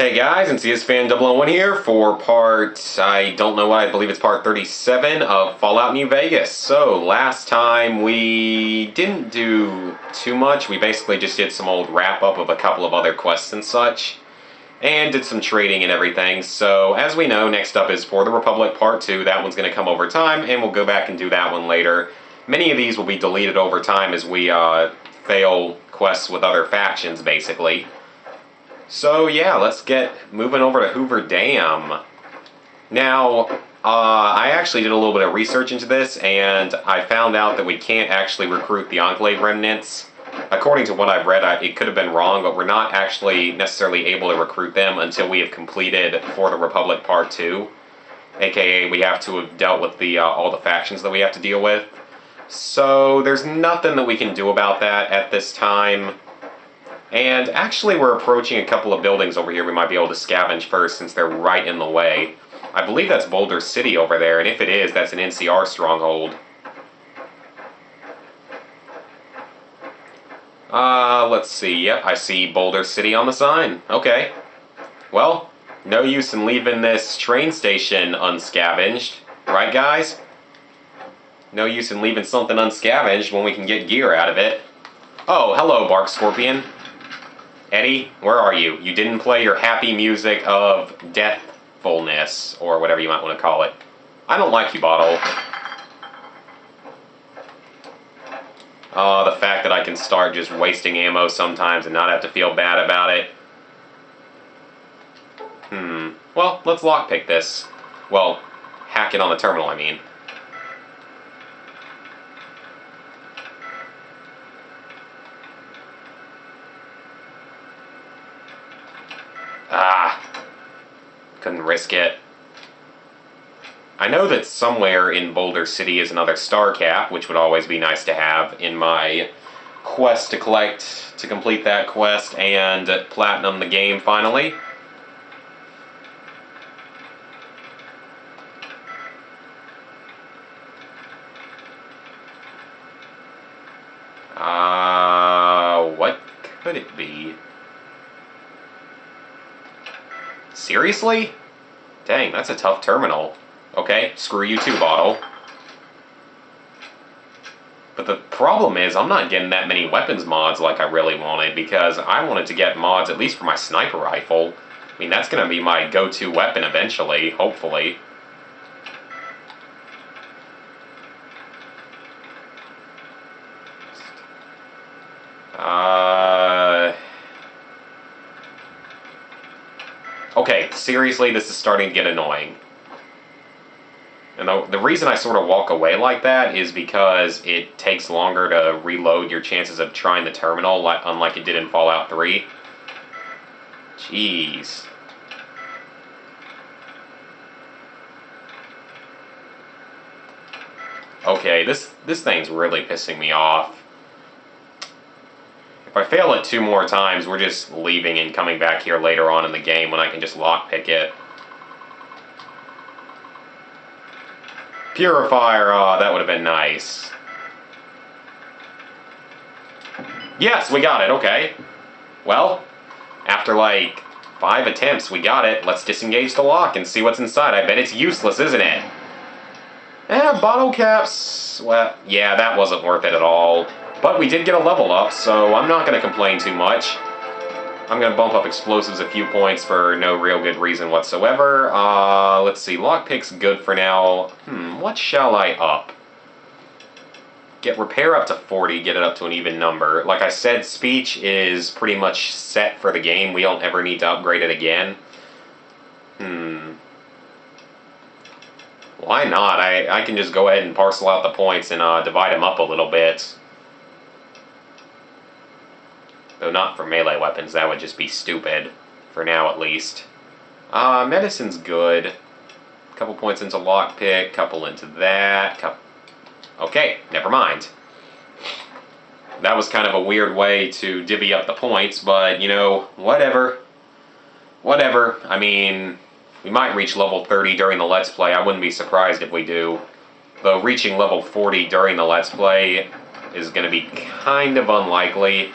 Hey guys, and CS Fan 001 here for I don't know what, I believe it's part 37 of Fallout New Vegas. So, last time we didn't do too much. We basically just did some old wrap-up of a couple of other quests and such, and did some trading and everything. So, as we know, next up is For the Republic Part 2. That one's going to come over time, and we'll go back and do that one later. Many of these will be deleted over time as we fail quests with other factions, basically. So yeah, let's get moving over to Hoover Dam. Now, I actually did a little bit of research into this, and I found out that we can't actually recruit the Enclave remnants. According to what I've read, it could have been wrong, but we're not actually necessarily able to recruit them until we have completed For the Republic Part 2. AKA, we have to have dealt with all the factions that we have to deal with. So there's nothing that we can do about that at this time. And actually, we're approaching a couple of buildings over here we might be able to scavenge first, since they're right in the way. I believe that's Boulder City over there, and if it is, that's an NCR stronghold. Let's see. Yep, I see Boulder City on the sign. Okay. Well, no use in leaving this train station unscavenged. Right, guys? No use in leaving something unscavenged when we can get gear out of it. Oh, hello, Bark Scorpion. Eddie, where are you? You didn't play your happy music of deathfulness, or whatever you might want to call it. I don't like you, Bottle. The fact that I can start just wasting ammo sometimes and not have to feel bad about it. Well, let's lockpick this. Well, hack it on the terminal, I mean. Couldn't risk it. I know that somewhere in Boulder City is another star cap, which would always be nice to have in my quest to complete that quest and platinum the game finally. What could it be? Seriously? Dang, that's a tough terminal. Okay, screw you too, Bottle. But the problem is, I'm not getting that many weapons mods like I really wanted, because I wanted to get mods at least for my sniper rifle. I mean, that's going to be my go-to weapon eventually, hopefully. Okay, seriously, this is starting to get annoying. And the reason I sort of walk away like that is because it takes longer to reload your chances of trying the terminal, unlike it did in Fallout 3. Jeez. Okay, this thing's really pissing me off. If I fail it 2 more times, we're just leaving and coming back here later on in the game when I can just lockpick it. Purifier, that would have been nice. Yes, we got it, okay. Well, after like 5 attempts, we got it. Let's disengage the lock and see what's inside. I bet it's useless, isn't it? Bottle caps. Well, yeah, that wasn't worth it at all. But we did get a level up, so I'm not going to complain too much. I'm going to bump up explosives a few points for no real good reason whatsoever. Let's see, lockpick's good for now. What shall I up? Get repair up to 40, get it up to an even number. Like I said, speech is pretty much set for the game. We don't ever need to upgrade it again. Why not? I can just go ahead and parcel out the points and divide them up a little bit. Though not for melee weapons, that would just be stupid. For now, at least. Medicine's good. Couple points into lockpick, couple into that. Okay, never mind. That was kind of a weird way to divvy up the points, but, you know, whatever. Whatever. I mean, we might reach level 30 during the Let's Play. I wouldn't be surprised if we do. Though reaching level 40 during the Let's Play is going to be kind of unlikely.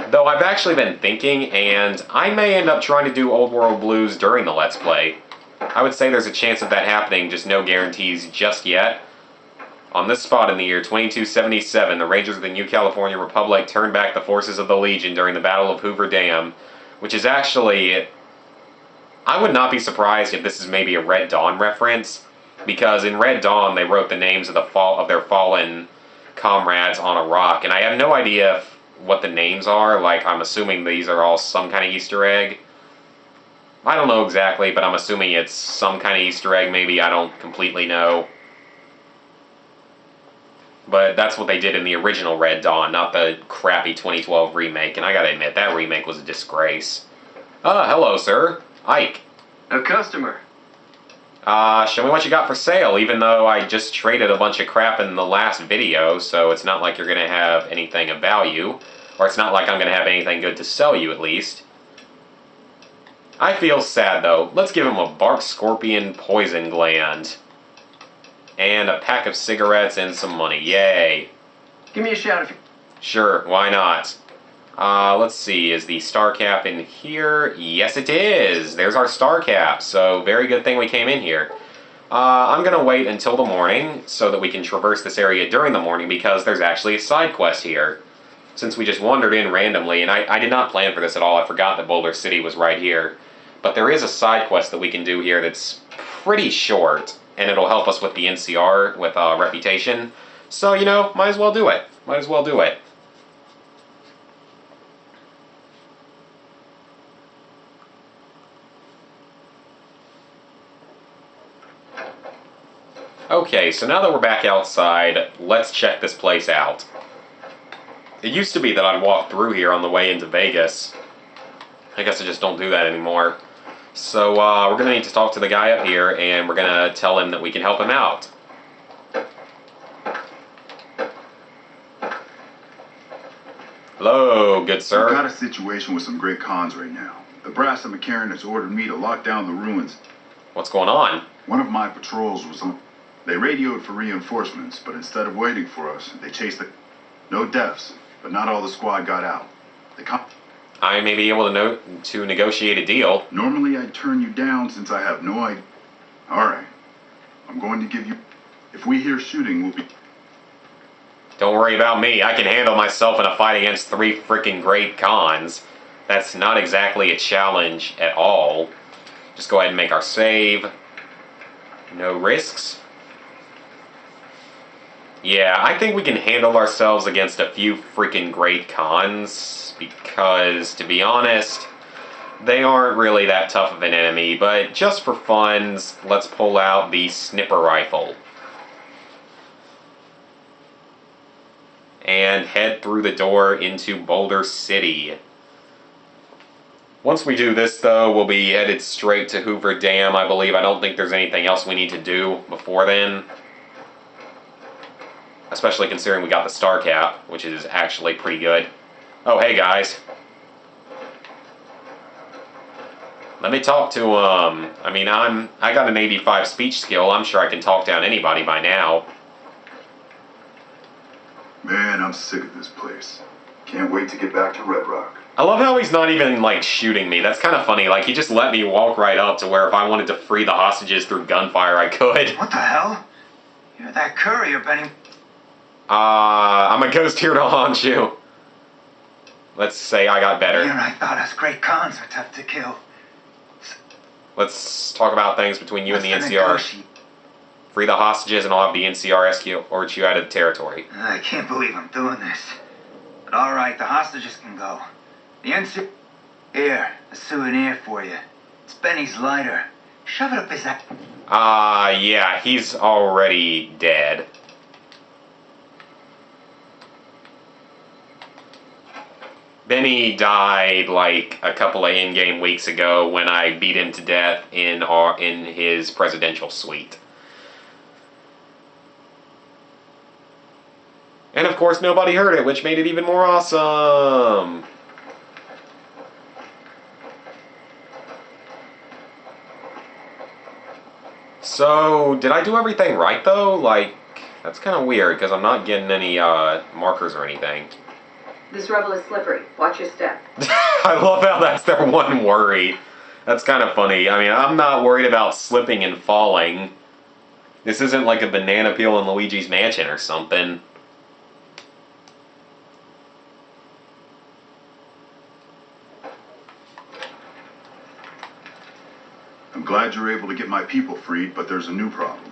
Though I've actually been thinking, and I may end up trying to do Old World Blues during the Let's Play. I would say there's a chance of that happening, just no guarantees just yet. On this spot in the year 2277, the Rangers of the New California Republic turned back the forces of the Legion during the Battle of Hoover Dam, which is actually... I would not be surprised if this is maybe a Red Dawn reference, because in Red Dawn they wrote the names of their fallen comrades on a rock, and I have no idea what the names are. Like, I'm assuming these are all some kind of Easter egg. I don't know exactly, but I'm assuming it's some kind of Easter egg, maybe. I don't completely know. But that's what they did in the original Red Dawn, not the crappy 2012 remake, and I gotta admit, that remake was a disgrace. Hello, sir. Ike. A customer. Show me what you got for sale, even though I just traded a bunch of crap in the last video, so it's not like you're gonna have anything of value, or it's not like I'm gonna have anything good to sell you, at least. I feel sad, though. Let's give him a bark scorpion poison gland. And a pack of cigarettes and some money. Yay. Give me a shout if you... Sure, why not? Let's see, is the star cap in here? Yes, it is! There's our star cap, so very good thing we came in here. I'm gonna wait until the morning so that we can traverse this area during the morning because there's actually a side quest here. Since we just wandered in randomly, and I did not plan for this at all, I forgot that Boulder City was right here. But there is a side quest that we can do here that's pretty short, and it'll help us with the NCR, with Reputation. So, you know, might as well do it. Might as well do it. Okay, so now that we're back outside, let's check this place out. It used to be that I'd walk through here on the way into Vegas. I guess I just don't do that anymore. So, we're gonna need to talk to the guy up here, and we're gonna tell him that we can help him out. Hello, good sir. I've got a situation with some great cons right now. The brass of McCarran has ordered me to lock down the ruins. What's going on? One of my patrols was on... They radioed for reinforcements, but instead of waiting for us, they chased the... No deaths, but not all the squad got out. I may be able to negotiate a deal. Normally I'd turn you down since I have no idea. Alright. I'm going to give you... If we hear shooting, we'll be... Don't worry about me. I can handle myself in a fight against 3 freaking great cons. That's not exactly a challenge at all. Just go ahead and make our save. No risks. Yeah, I think we can handle ourselves against a few freaking great cons, because, to be honest, they aren't really that tough of an enemy, but just for funs, let's pull out the sniper rifle. And head through the door into Boulder City. Once we do this, though, we'll be headed straight to Hoover Dam, I believe. I don't think there's anything else we need to do before then. Especially considering we got the star cap, which is actually pretty good. Oh, hey, guys. Let me talk to, I mean, I got an 85 speech skill. I'm sure I can talk down anybody by now. Man, I'm sick of this place. Can't wait to get back to Red Rock. I love how he's not even, like, shooting me. That's kind of funny. Like, he just let me walk right up to where if I wanted to free the hostages through gunfire, I could. What the hell? You're that courier, Benny. I'm a ghost here to haunt you. Let's say I got better. You and I thought us great cons were tough to kill. Let's talk about things between you and the NCR. Free the hostages and I'll have the NCR escort you out of the territory. I can't believe I'm doing this. But alright, the hostages can go. The NCR... Here, a souvenir for you. It's Benny's lighter. Shove it up his ass. Yeah, he's already dead. Benny died like a couple of in-game weeks ago when I beat him to death in his presidential suite. And of course nobody heard it, which made it even more awesome. So, did I do everything right though? Like, that's kind of weird because I'm not getting any markers or anything. This rebel is slippery. Watch your step. I love how that's their one worry. That's kind of funny. I mean, I'm not worried about slipping and falling. This isn't like a banana peel in Luigi's Mansion or something. I'm glad you're able to get my people freed, but there's a new problem.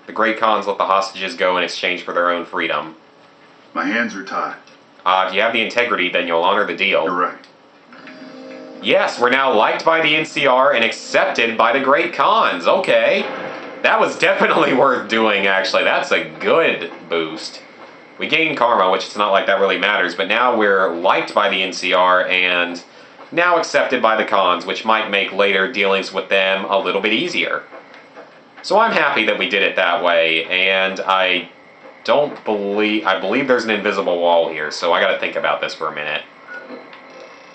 The Great Khans let the hostages go in exchange for their own freedom. My hands are tied. If you have the integrity, then you'll honor the deal. You're right. Yes, we're now liked by the NCR and accepted by the Great Khans. Okay. That was definitely worth doing, actually. That's a good boost. We gained karma, which it's not like that really matters, but now we're liked by the NCR and now accepted by the Khans, which might make later dealings with them a little bit easier. So I'm happy that we did it that way, and I believe there's an invisible wall here, so I gotta think about this for a minute.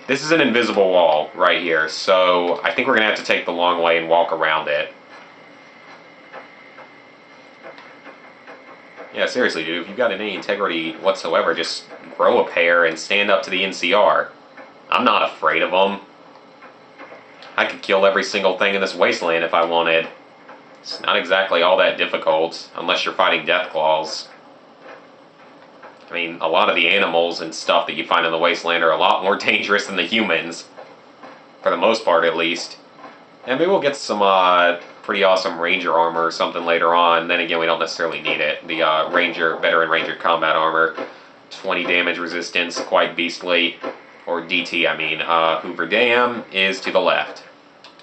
This is an invisible wall right here, so I think we're gonna have to take the long way and walk around it. Yeah, seriously, dude, if you've got any integrity whatsoever, just grow a pair and stand up to the NCR. I'm not afraid of them. I could kill every single thing in this wasteland if I wanted. It's not exactly all that difficult, unless you're fighting Deathclaws. I mean, a lot of the animals and stuff that you find in the wasteland are a lot more dangerous than the humans. For the most part, at least. And maybe we'll get some pretty awesome ranger armor or something later on. Then again, we don't necessarily need it. The veteran ranger combat armor. 20 damage resistance, quite beastly. Or DT, I mean. Hoover Dam is to the left.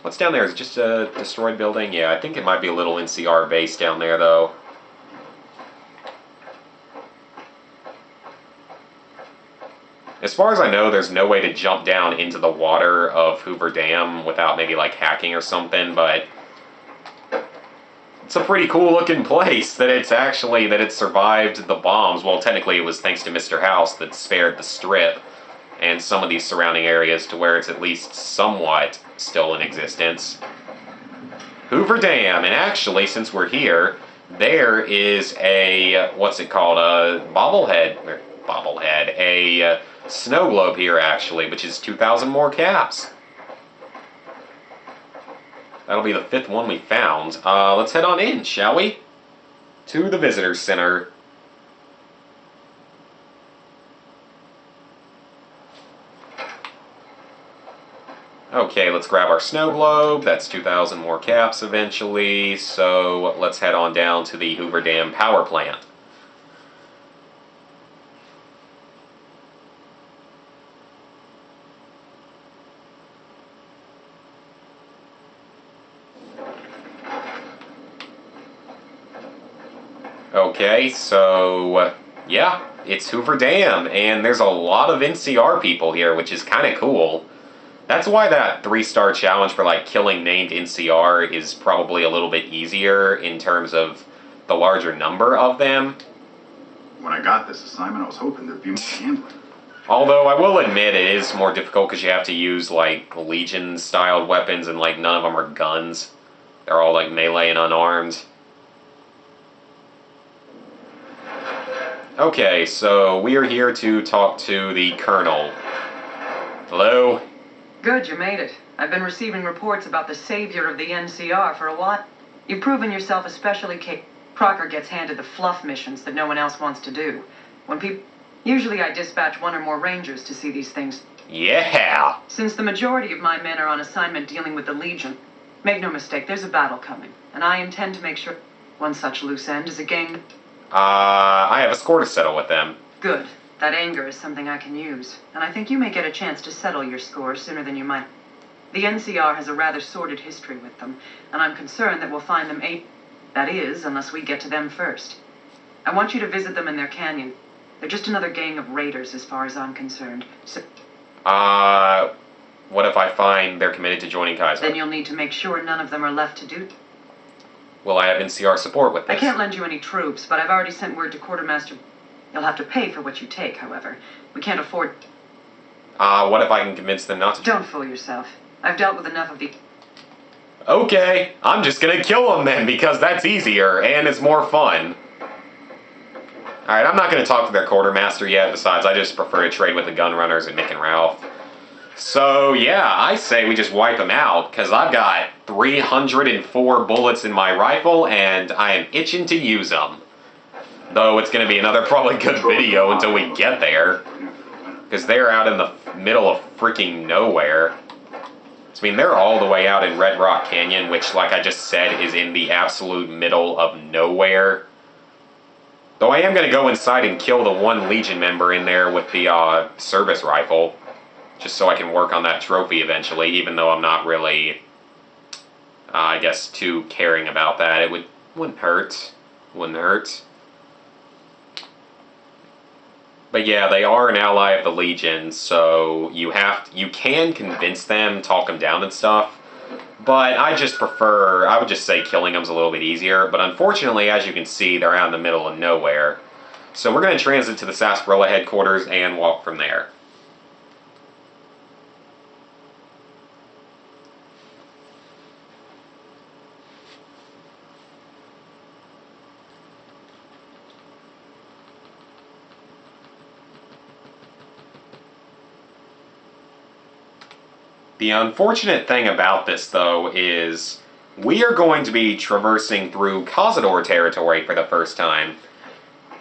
What's down there? Is it just a destroyed building? Yeah, I think it might be a little NCR base down there, though. As far as I know, there's no way to jump down into the water of Hoover Dam without maybe like hacking or something, but it's a pretty cool looking place that it survived the bombs. Well, technically it was thanks to Mr. House that spared the Strip and some of these surrounding areas to where it's at least somewhat still in existence. Hoover Dam, and actually, since we're here, there is a, what's it called, a a snow globe here, actually, which is 2,000 more caps. That'll be the 5th one we found. Let's head on in, shall we? To the Visitor Center. Okay, let's grab our snow globe. That's 2,000 more caps eventually. So let's head on down to the Hoover Dam power plant. Okay, so yeah, it's Hoover Dam, and there's a lot of NCR people here, which is kind of cool. That's why that 3-star challenge for like killing named NCR is probably a little bit easier in terms of the larger number of them. When I got this assignment, I was hoping there'd be more gambling. Although I will admit it is more difficult because you have to use like Legion-styled weapons, and like none of them are guns. They're all like melee and unarmed. Okay, so we are here to talk to the Colonel. Hello? Good, you made it. I've been receiving reports about the savior of the NCR for a while. You've proven yourself especially capable. Crocker gets handed the fluff missions that no one else wants to do. Usually I dispatch 1 or more rangers to see these things. Yeah! Since the majority of my men are on assignment dealing with the Legion, make no mistake, there's a battle coming, and I intend to make sure one such loose end is a gang. I have a score to settle with them. Good. That anger is something I can use, and I think you may get a chance to settle your score sooner than you might. The NCR has a rather sordid history with them, and I'm concerned that we'll find them that is, unless we get to them first. I want you to visit them in their canyon. They're just another gang of raiders as far as I'm concerned. So, what if I find they're committed to joining Kaiser? Then you'll need to make sure none of them are left to do. Will I have NCR support with this? I can't lend you any troops, but I've already sent word to Quartermaster. You'll have to pay for what you take, however. We can't afford... what if I can convince them not to... Don't fool yourself. I've dealt with enough of the... Okay, I'm just gonna kill them then, because that's easier, and it's more fun. Alright, I'm not going to talk to their quartermaster yet. Besides, I just prefer to trade with the gun runners and Nick and Ralph. So, yeah, I say we just wipe them out, because I've got 304 bullets in my rifle, and I am itching to use them. Though it's going to be another probably good video until we get there, because they're out in the middle of freaking nowhere. So, I mean, they're all the way out in Red Rock Canyon, which, like I just said, is in the absolute middle of nowhere. Though I am going to go inside and kill the one Legion member in there with the service rifle, just so I can work on that trophy eventually, even though I'm not really, I guess, too caring about that. It wouldn't hurt. Wouldn't hurt. But yeah, they are an ally of the Legion, so you can convince them, talk them down and stuff. But I just prefer, I would just say killing them's a little bit easier. But unfortunately, as you can see, they're out in the middle of nowhere. So we're going to transit to the Sarsaparilla headquarters and walk from there. The unfortunate thing about this, though, is we are going to be traversing through Cazador territory for the first time.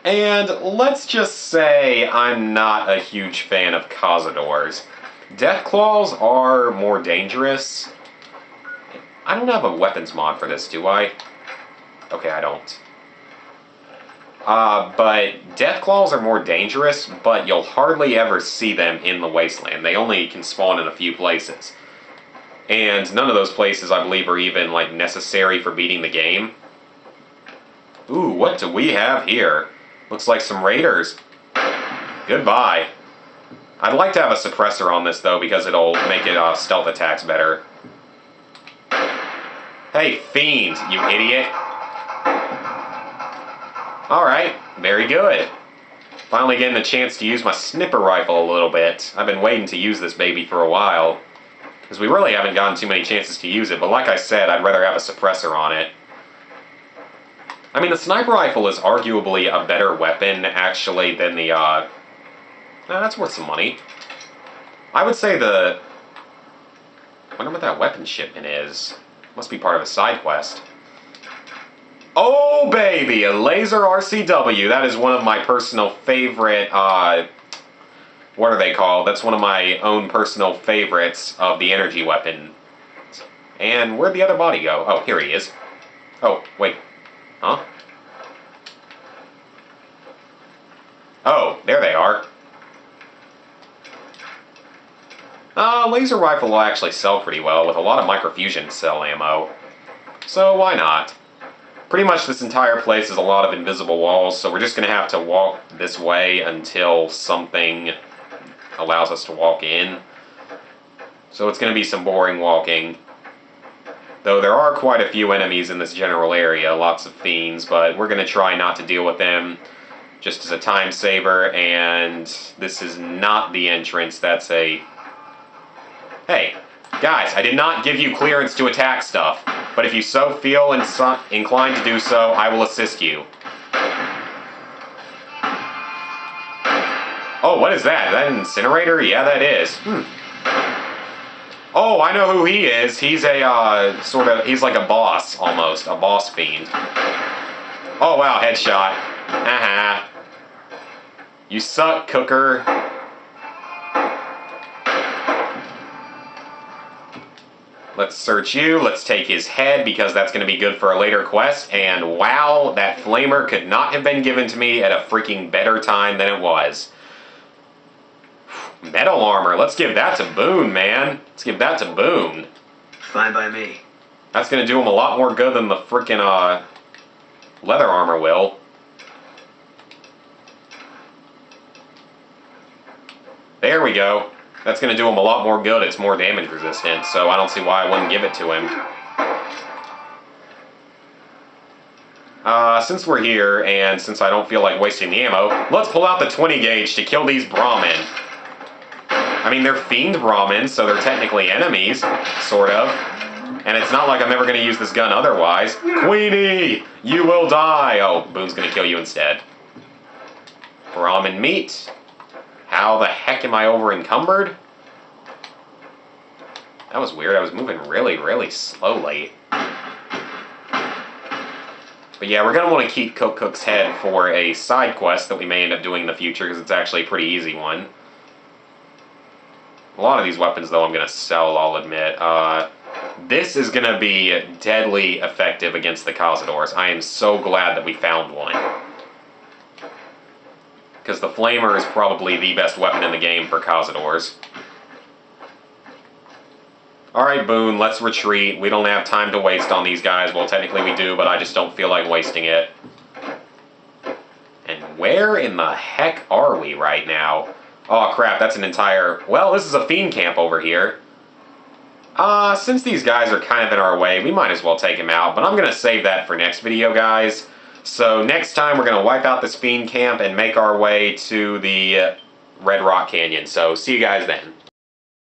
And let's just say I'm not a huge fan of Cazadors. Deathclaws are more dangerous. I don't have a weapons mod for this, do I? Okay, I don't. But Deathclaws are more dangerous, but you'll hardly ever see them in the Wasteland. They only can spawn in a few places. And none of those places, I believe, are even, like, necessary for beating the game. Ooh, what do we have here? Looks like some raiders. Goodbye. I'd like to have a suppressor on this, though, because it'll make it stealth attacks better. Hey, fiend, you idiot. Alright, very good. Finally getting a chance to use my sniper rifle a little bit. I've been waiting to use this baby for a while, because we really haven't gotten too many chances to use it, but like I said, I'd rather have a suppressor on it. I mean, the sniper rifle is arguably a better weapon, actually, than the, that's worth some money. I would say I wonder what that weapon shipment is. Must be part of a side quest. Oh, baby! A laser RCW. That is one of my personal favorite, what are they called? That's one of my own personal favorites of the energy weapon. And where'd the other body go? Oh, here he is. Oh, wait. Huh? Oh, there they are. Laser rifle will actually sell pretty well with a lot of microfusion cell ammo. So why not? Pretty much this entire place is a lot of invisible walls, so we're just going to have to walk this way until something allows us to walk in. So it's going to be some boring walking. Though there are quite a few enemies in this general area, lots of fiends, but we're going to try not to deal with them just as a time saver, and this is not the entrance, that's a... Hey, guys, I did not give you clearance to attack stuff, but if you so feel inclined to do so, I will assist you. Oh, what is that? Is that an incinerator? Yeah, that is. Oh, I know who he is. He's a, he's like a boss, almost. A boss fiend. Oh, wow, headshot. Haha. You suck, Cooker. Let's search you. Let's take his head, because that's going to be good for a later quest. And wow, that flamer could not have been given to me at a freaking better time than it was. Metal armor. Let's give that to Boone, man. Let's give that to Boone. Fine by me. That's going to do him a lot more good than the freaking leather armor will. There we go. That's going to do him a lot more good. It's more damage resistant, so I don't see why I wouldn't give it to him. Since we're here, and since I don't feel like wasting the ammo, let's pull out the 20 gauge to kill these Brahmin. I mean, they're fiend Brahmins, so they're technically enemies, sort of. And it's not like I'm ever going to use this gun otherwise. Queenie, you will die! Oh, Boone's going to kill you instead. Ramen meat. How the heck am I over encumbered? That was weird. I was moving really, really slowly. But yeah, we're going to want to keep Cook's head for a side quest that we may end up doing in the future, because it's actually a pretty easy one. A lot of these weapons, though, I'm going to sell, I'll admit. This is going to be deadly effective against the Cazadors. I am so glad that we found one. Because the Flamer is probably the best weapon in the game for Cazadors. Alright, Boone, let's retreat. We don't have time to waste on these guys. Well, technically we do, but I just don't feel like wasting it. And where in the heck are we right now? Oh, crap, that's an entire... Well, this is a fiend camp over here. Since these guys are kind of in our way, we might as well take them out. But I'm going to save that for next video, guys. So next time we're going to wipe out this fiend camp and make our way to the Red Rock Canyon. So see you guys then.